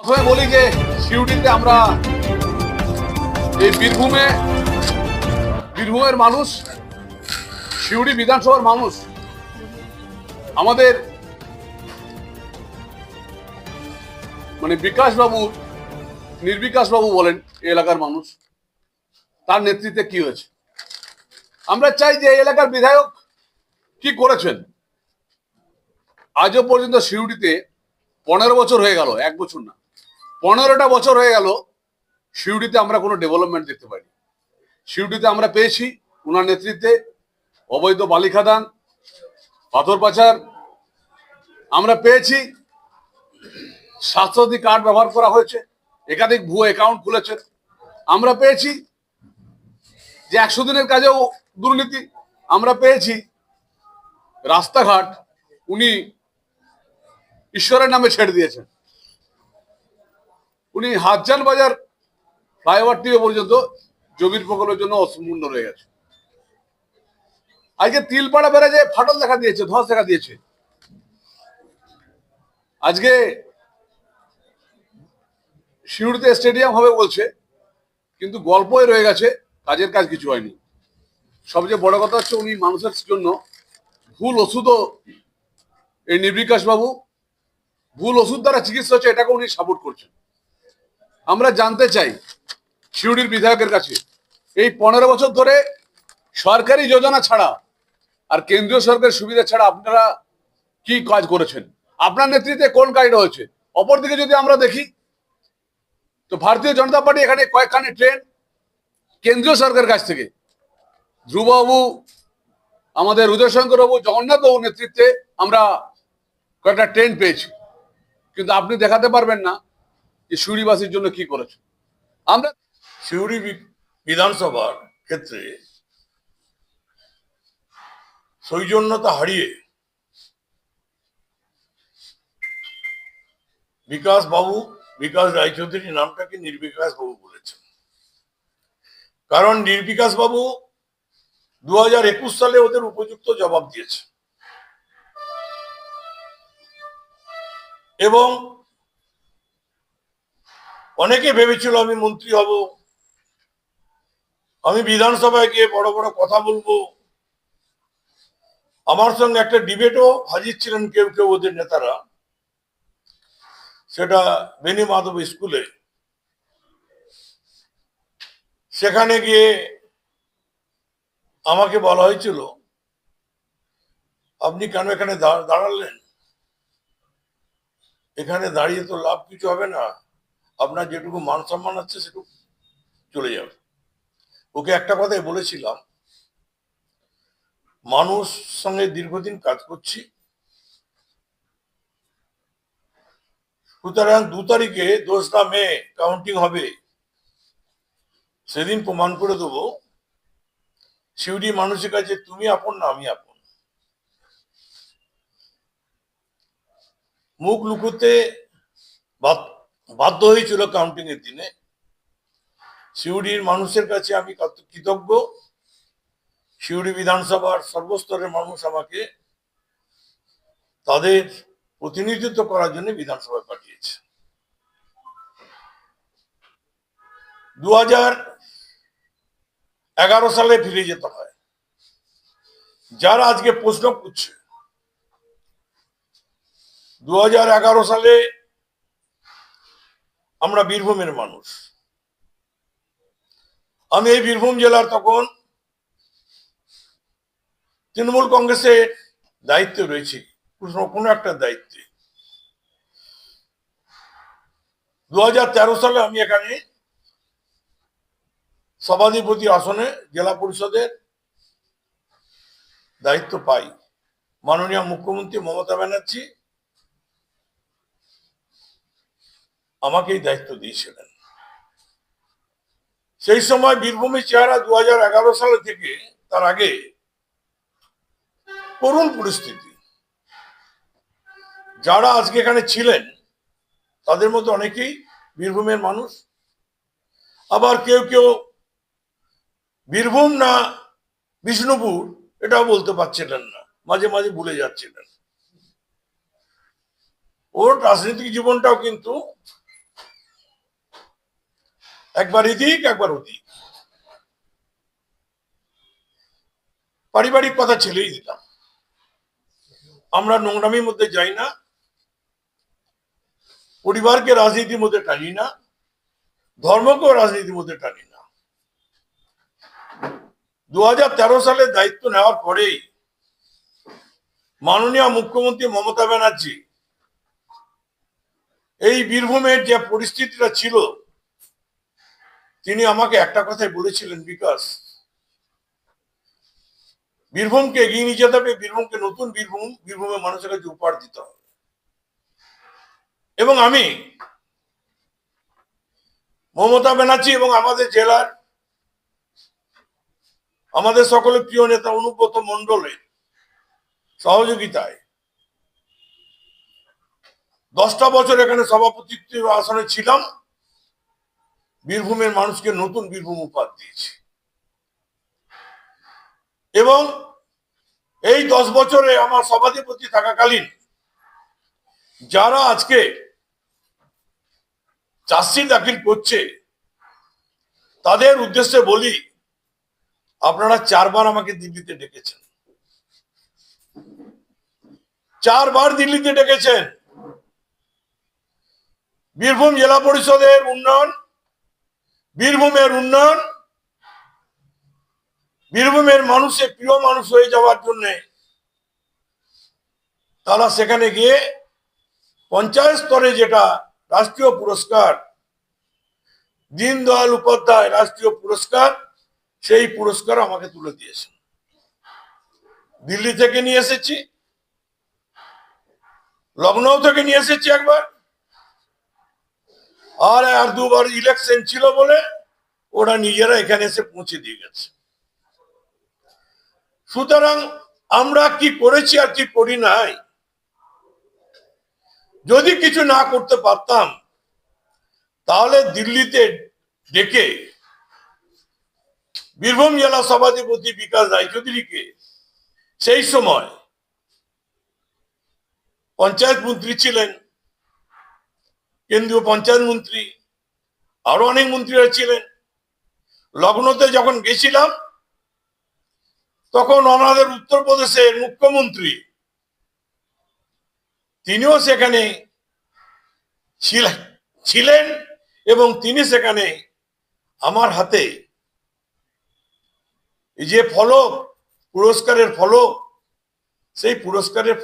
প্রথমে বলি যে সিউড়িতে আমরা এই বীরভূমের মানুষ, সিউড়ি বিধানসভার মানুষ আমাদের মানে বিকাশ বাবু, নির্বিকাশ বাবু বলেন এই এলাকার মানুষ, তার নেতৃত্বে কি হয়েছে। আমরা চাই যে এই এলাকার বিধায়ক কি করেছেন। আজও পর্যন্ত সিউড়িতে 15 বছর হয়ে গেল, 1 বছর না 15টা বছর হয়ে গেল সিউড়িতে আমরা কোনো ডেভেলপমেন্ট দেখতে পাইনি। সিউড়িতে আমরা পেয়েছি ওনার নেতৃত্বে অবৈধ বালি খাদান, পাথর পাচার, আমরা পেয়েছি স্বাস্থ্যসাথী কার্ড ব্যবহার করা হয়েছে, একাধিক ভুয়ো অ্যাকাউন্ট খুলেছে, আমরা পেয়েছি যে 100 দিনের কাজেও দুর্নীতি, আমরা পেয়েছি রাস্তাঘাট উনি ঈশ্বরের নামে ছেড়ে দিয়েছেন। উনি হাজান বাজার ফ্লাইওভার থেকে পর্যন্ত জমির প্রকল্পের জন্য অসম্পূর্ণ রয়ে গেছে। আজকে তিলপাড়া ব্যারাজে ফাটল দেখা দিয়েছে, ধস দেখা দিয়েছে। আজকে সিউড়িতে স্টেডিয়াম হবে বলছে, কিন্তু গল্পই রয়ে গেছে, কাজের কাজ কিছু হয়নি। সবচেয়ে বড় কথা হচ্ছে উনি মানুষের জন্য ভুল ওষুধও, এই নির্বিকাশ বাবু ভুল ওষুধ দ্বারা চিকিৎসা হচ্ছে এটাকে উনি সাপোর্ট করছেন। আমরা জানতে চাই সিউড়ির বিধায়কের কাছে এই 15 বছর ধরে সরকারি যোজনা ছাড়া আর কেন্দ্রীয় সরকারের সুবিধা ছাড়া আপনারা কি কাজ করেছেন, আপনার নেতৃত্বে কোন কাজটা হয়েছে। অপরদিকে যদি আমরা দেখি তো ভারতীয় জনতা পার্টি এখানে কয়েকখানি ট্রেন কেন্দ্রীয় সরকারের কাছ থেকে, ধ্রুববাবু, আমাদের উদয়শঙ্কর বাবু, জগন্নাথ বাবু নেতৃত্বে আমরা কয়েকটা ট্রেন পেয়েছি, কিন্তু আপনি দেখাতে পারবেন না যে সিউড়িবাসীর জন্য কি করেছে। আমরা সিউড়ি বিধানসভার ক্ষেত্রে সৌজন্যতা হারিয়ে বিকাশ রায়চৌধুরী নামটাকে নির্বিকাশ বাবু বলেছেন। কারণ নির্বিকাশ বাবু 2021 সালে ওদের উপযুক্ত জবাব দিয়েছে এবং অনেকে ভেবেছিল আমি মন্ত্রী হব, আমি বিধানসভায় গিয়ে বড় বড় কথা বলবো। আমার সঙ্গে একটা ডিবেটও হাজির ছিলেন কেউ কেউ ওদের নেতারা, সেটা বেনি মাধব স্কুলে। সেখানে গিয়ে আমাকে বলা হয়েছিল আপনি কেন এখানে দাঁড়ালেন, এখানে দাঁড়িয়ে তো লাভ কিছু হবে না, আপনার যেটুকু মান সম্মান আছে সেটুকু চলে যাবে। ওকে একটা কথাই বলেছিলাম, মানুষ সঙ্গে দীর্ঘদিন কাজ করছি, সুতরাং 2 তারিখে 2রা মে কাউন্টিং হবে, সেদিন প্রমাণ করে দেবো সিউড়ি মানুষের কাছে তুমি আপন না আমি আপন। মুখ লুকোতে বাধ্য হয়েছিল কাউন্টিং এর দিনে। সিউড়ির মানুষের কাছে আমি কৃতজ্ঞ। সিউড়ি বিধানসভার সর্বস্তরের মানুষ আমাকে তাদের প্রতিনিধিত্ব করার জন্য বিধানসভায় পাঠিয়েছে। 2011 সালে ফিরে যেতে হয়। যারা আজকে প্রশ্ন করছে 2011 সালে আমরা বীরভূমের মানুষ, আমি এই বীরভূম জেলার তখন তৃণমূল কংগ্রেসের দায়িত্বে রয়েছে, কোনো একটা দায়িত্বে। 2013 সালে আমি এখানে সভাধিপতি আসনে জেলা পরিষদের দায়িত্ব পাই। মাননীয় মুখ্যমন্ত্রী মমতা ব্যানার্জি আমাকে এই দায়িত্ব দিয়েছিলেন। সেই সময় বীরভূমের চেহারা 2011 সালে থেকে তার আগে করুণ পরিস্থিতি। যারা আজকে এখানে ছিলেন তাদের মধ্যে অনেকেই বীরভূমের মানুষ, আবার কেউ কেউ বীরভূম না বিষ্ণুপুর এটাও বলতে পারছিলেন না, মাঝে মাঝে ভুলে যাচ্ছিলেন। ওর রাজনৈতিক জীবনটাও কিন্তু একবার এদিক একবার ওদিক। পারিবারিক কথা ছেড়েই দিলাম, আমরা নোংরামির মধ্যে যাই না, পরিবারকে রাজনীতির মধ্যে টানি না, ধর্মকেও রাজনীতির মধ্যে টানি না। 2013 সালে দায়িত্ব নেওয়ার পরেই মাননীয় মুখ্যমন্ত্রী মমতা ব্যানার্জি এই বীরভূমের যে পরিস্থিতিটা ছিল, তিনি আমাকে একটা কথাই বলেছিলেন, বিকাশ, বীরভূমকে এগিয়ে নিয়ে যেতে হবে, বীরভূমকে নতুন বীরভূমের মানুষের কাছে উপহার দিতে হবে। এবং আমি মমতা ব্যানার্জি এবং আমাদের জেলার আমাদের সকলের প্রিয় নেতা অনুব্রত মণ্ডলের সহযোগিতায় 10টা বছর এখানে সভাপতিত্ব আসনে ছিলাম, বীরভূমের মানুষকে নতুন বীরভূম উপহার দিয়েছি। এবং এই 10 বছরে আমার সভাধিপতি থাকাকালীন যারা আজকে চার্জশিট দাখিল করছে, তাদের উদ্দেশ্যে বলি, আপনারা 4 বার আমাকে দিল্লিতে ডেকেছেন, 4 বার দিল্লিতে ডেকেছেন। বীরভূম জেলা পরিষদের উন্নয়ন, বীরভূমের উন্নয়ন, বীরভূমের মানুষের প্রিয় মানুষ হয়ে যাওয়ার জন্য তারা সেখানে গিয়ে পঞ্চায়েত স্তরে যেটা রাষ্ট্রীয় পুরস্কার, দীনদয়াল উপাধ্যায় রাষ্ট্রীয় পুরস্কার, সেই পুরস্কার আমাকে তুলে দিয়েছেন। দিল্লি থেকে নিয়ে এসেছি, লখনৌ থেকে নিয়ে এসেছি একবার, আর 2বার ইলেকশন ছিল বলে ওরা নিজেরা এখানে এসে পৌঁছে দিয়ে গেছে। সুতরাং আমরা কি করেছি আর কি করি নাই, যদি কিছু না করতে পারতাম তাহলে দিল্লিতে ডেকে বীরভূম জেলা সভাধিপতি বিকাশ রায়চৌধুরীকে, সেই সময় পঞ্চায়েত মন্ত্রী ছিলেন, কেন্দ্রীয় পঞ্চায়েত মন্ত্রী, আরো অনেক মন্ত্রীরা ছিলেন। লখনৌতে যখন গেছিলাম তখন আমাদের উত্তরপ্রদেশের মুখ্যমন্ত্রী তিনিও সেখানে ছিলেন এবং তিনি সেখানে আমার হাতে এই যে ফলক, পুরস্কারের ফলক, সেই পুরস্কারের